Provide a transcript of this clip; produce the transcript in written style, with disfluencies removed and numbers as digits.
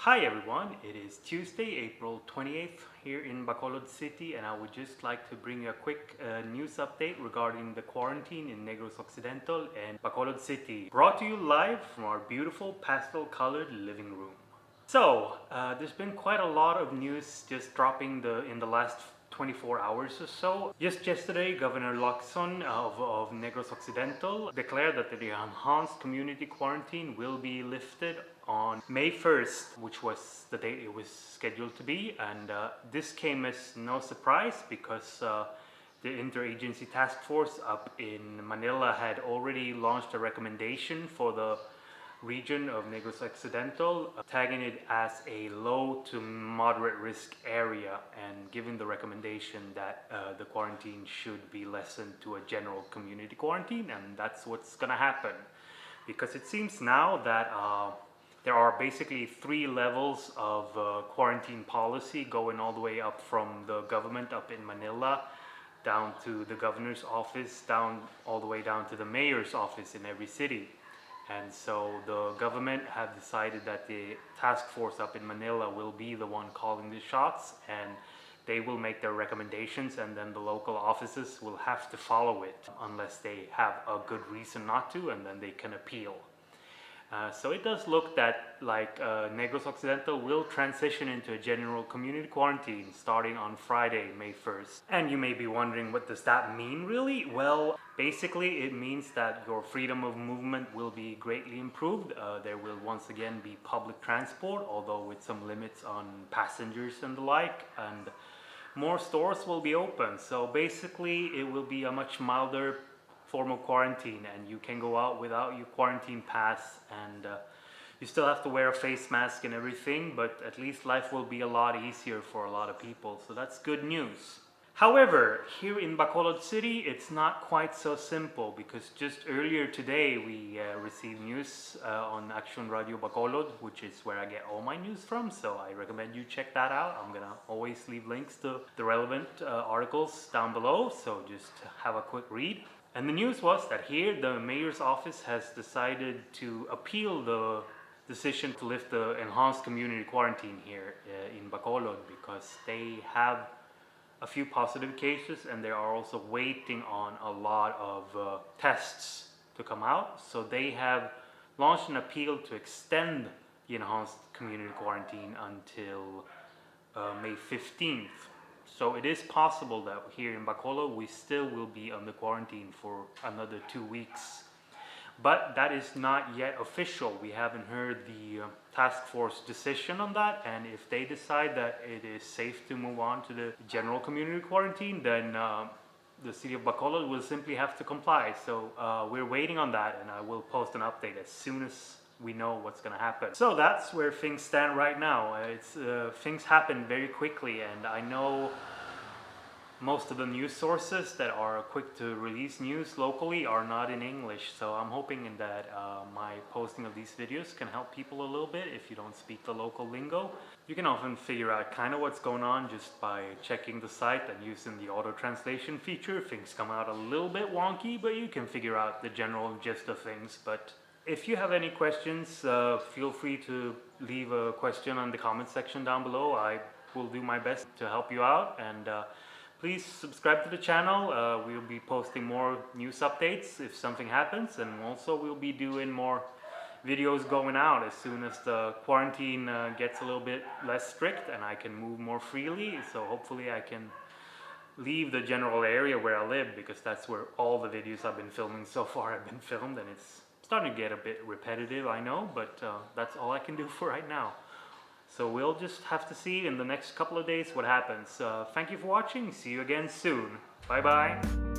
Hi everyone, it is Tuesday, April 28th here in Bacolod City, and I would just like to bring you a quick news update regarding the quarantine in Negros Occidental and Bacolod City, brought to you live from our beautiful pastel colored living room. So, there's been quite a lot of news just dropping in the last 24 hours or so. Just yesterday, Governor Lacson of Negros Occidental declared that the enhanced community quarantine will be lifted on May 1st, which was the date it was scheduled to be. And this came as no surprise because the interagency task force up in Manila had already launched a recommendation for the region of Negros Occidental, tagging it as a low to moderate risk area and giving the recommendation that the quarantine should be lessened to a general community quarantine, and that's what's gonna happen. Because it seems now that there are basically three levels of quarantine policy, going all the way up from the government up in Manila down to the governor's office, all the way down to the mayor's office in every city. And so the government have decided that the task force up in Manila will be the one calling the shots, and they will make their recommendations, and then the local offices will have to follow it unless they have a good reason not to, and then they can appeal. So it does look that Negros Occidental will transition into a general community quarantine starting on Friday, May 1st. And you may be wondering, what does that mean really? Well, basically it means that your freedom of movement will be greatly improved. There will once again be public transport, although with some limits on passengers and the like, and more stores will be open. So basically it will be a much milder form of quarantine, and you can go out without your quarantine pass, and you still have to wear a face mask and everything, but at least life will be a lot easier for a lot of people, so that's good news. However, here in Bacolod City, it's not quite so simple, because just earlier today we received news on Action Radio Bacolod, which is where I get all my news from, so I recommend you check that out. I'm gonna always leave links to the relevant articles down below, so just have a quick read. And the news was that here the mayor's office has decided to appeal the decision to lift the enhanced community quarantine here in Bacolod, because they have a few positive cases and they are also waiting on a lot of tests to come out. So they have launched an appeal to extend the enhanced community quarantine until May 15th. So it is possible that here in Bacolod we still will be under quarantine for another 2 weeks. But that is not yet official. We haven't heard the task force decision on that, and if they decide that it is safe to move on to the general community quarantine, then the city of Bacolod will simply have to comply. So we're waiting on that, and I will post an update as soon as we know what's going to happen. So that's where things stand right now. Things happen very quickly, and I know most of the news sources that are quick to release news locally are not in English, so I'm hoping that my posting of these videos can help people a little bit if you don't speak the local lingo. You can often figure out kind of what's going on just by checking the site and using the auto translation feature. Things come out a little bit wonky, but you can figure out the general gist of things. But if you have any questions, feel free to leave a question on the comment section down below. I will do my best to help you out, and please subscribe to the channel. We'll be posting more news updates if something happens, and also we'll be doing more videos going out as soon as the quarantine gets a little bit less strict and I can move more freely. So hopefully I can leave the general area where I live, because that's where all the videos I've been filming so far have been filmed, and it's starting to get a bit repetitive, I know, but that's all I can do for right now. So we'll just have to see in the next couple of days what happens. Thank you for watching. See you again soon. Bye bye.